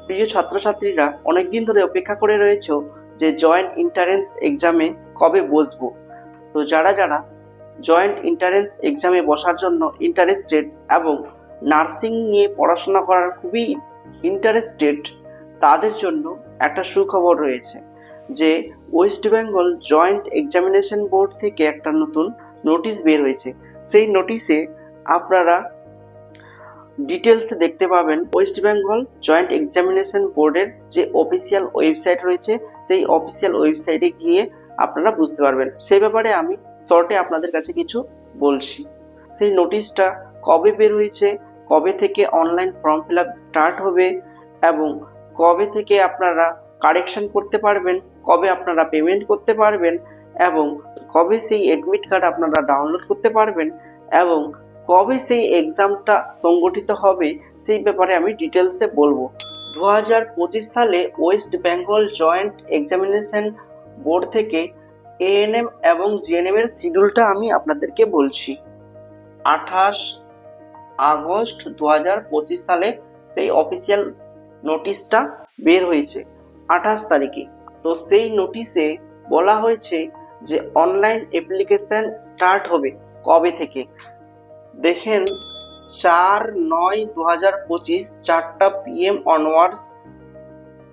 প্রিয় ছাত্রছাত্রীরা অনেকদিন ধরে অপেক্ষা করে রয়েছে যে জয়েন্ট এন্ট্রান্স এক্সামে কবে বসবো। তো যারা যারা জয়েন্ট এন্ট্রান্স এক্সামে বসার জন্য ইন্টারেস্টেড এবং নার্সিং নিয়ে পড়াশোনা করার খুবই ইন্টারেস্টেড, তাদের জন্য একটা সুখবর রয়েছে যে West Bengal joint examination board থেকে একটা নতুন নোটিশ বের হয়েছে। সেই নোটিশে আপনারা ডিটেলসে দেখতে পাবেন ওয়েস্ট বেঙ্গল জয়েন্ট এক্সামিনেশন বোর্ডের যে অফিসিয়াল ওয়েবসাইট রয়েছে, সেই অফিসিয়াল ওয়েবসাইটে গিয়ে আপনারা বুঝতে পারবেন। সেই ব্যাপারে আমি শর্টে আপনাদের কাছে কিছু বলছি। সেই নোটিশটা কবে বের হয়েছে, কবে থেকে online form fill up start হবে এবং কবে থেকে আপনারা কারেকশন করতে পারবেন, কবে আপনারা পেমেন্ট করতে পারবেন এবং কবে সেই অ্যাডমিট কার্ড আপনারা ডাউনলোড করতে পারবেন এবং কবে সেই এক্সামটা সংগঠিত হবে, সেই ব্যাপারে আমি ডিটেলসে বলবো। 2025 সালে West Bengal joint examination board থেকে এএনএম এবং জিএনএম এর শিডিউলটা আমি আপনাদেরকে বলছি। 28 আগস্ট 2025 সালে সেই অফিসিয়াল নোটিশটা বের হয়েছে 28 তারিখে। তো সেই নোটিশে বলা হয়েছে যে অনলাইন অ্যাপ্লিকেশন স্টার্ট হবে কবে থেকে। দেখেন 4/9/2025 4টা PM অনওয়ার্ডস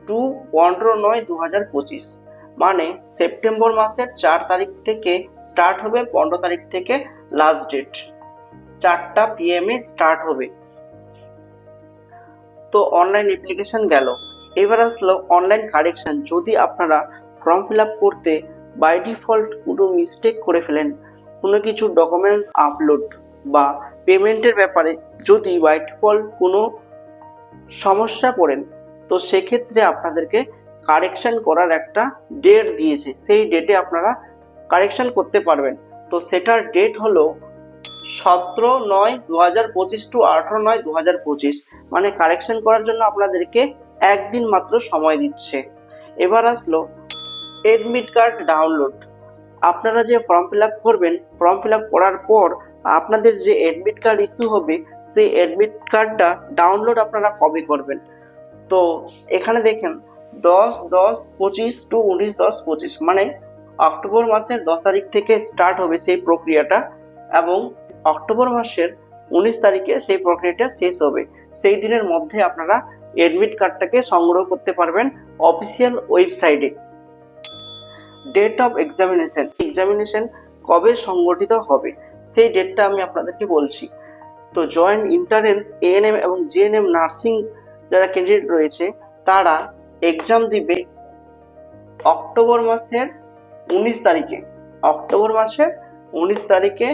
টু 15/9/2025, মানে সেপ্টেম্বর মাসের 4 তারিখ থেকে স্টার্ট হবে, 15 তারিখ থেকে লাস্ট ডেট, 4টা PM এ স্টার্ট হবে। তো অনলাইন অ্যাপ্লিকেশন গেল। এবার আসলো অনলাইন কারেকশন। যদি আপনারা ফর্ম ফিল আপ করতে বাই ডিফল্ট কোনো মিস্টেক করে ফেলেন, কোনো কিছু ডকুমেন্টস আপলোড বা পেমেন্টের ব্যাপারে যদি বাই ডিফল্ট কোনো সমস্যা পড়েন, তো সেক্ষেত্রে আপনাদেরকে কারেকশন করার একটা ডেট দিয়েছে। সেই ডেটে আপনারা কারেকশন করতে পারবেন। তো সেটার ডেট হলো 17/9/2025 টু 18/9/2025, মানে কারেকশন করার জন্য আপনাদেরকে একদিন মাত্র সময় দিচ্ছে। এবার আসলো অ্যাডমিট কার্ড ডাউনলোড। আপনারা যে ফর্ম ফিল আপ করবেন, ফর্ম ফিল আপ করার পর আপনাদের যে অ্যাডমিট কার্ড ইস্যু হবে, সেই অ্যাডমিট কার্ডটা ডাউনলোড আপনারা কবে করবেন। তো এখানে দেখেন 10/10/25 টু 19/10/25, মানে অক্টোবর মাসের 10 তারিখ থেকে স্টার্ট হবে সেই প্রক্রিয়াটা এবং অক্টোবর মাসের 19 তারিখে সেই প্রক্রিয়াটা শেষ হবে। সেই দিনের মধ্যে আপনারা অ্যাডমিট কার্ডটাকে সংগ্রহ করতে পারবেন অফিসিয়াল ওয়েবসাইটে। ডেট অফ এক্সামিনেশন কবে সংগঠিত হবে সেই ডেটটা আমি আপনাদেরকে বলছি। তো জয়েন্ট এন্ট্রান্স এএনএম এবং জিএনএম নার্সিং যারা ক্যান্ডিডেট রয়েছে, তারা এক্সাম দিবে অক্টোবর মাসের 19 তারিখে। অক্টোবর মাসের 19 তারিখে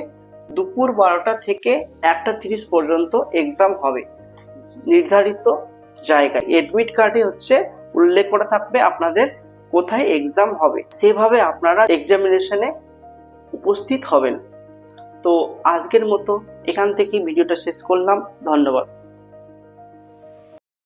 দুপুর 12টা থেকে 1টা 30 পর্যন্ত এক্সাম হবে নির্ধারিত জায়গায়। অ্যাডমিট কার্ডে উল্লেখ করা থাকবে আপনাদের কোথায় এক্সাম হবে, সেভাবে আপনারা এক্সামিনেশনে উপস্থিত হবেন। তো আজকের মতো এখান থেকে ভিডিওটা শেষ করলাম। ধন্যবাদ।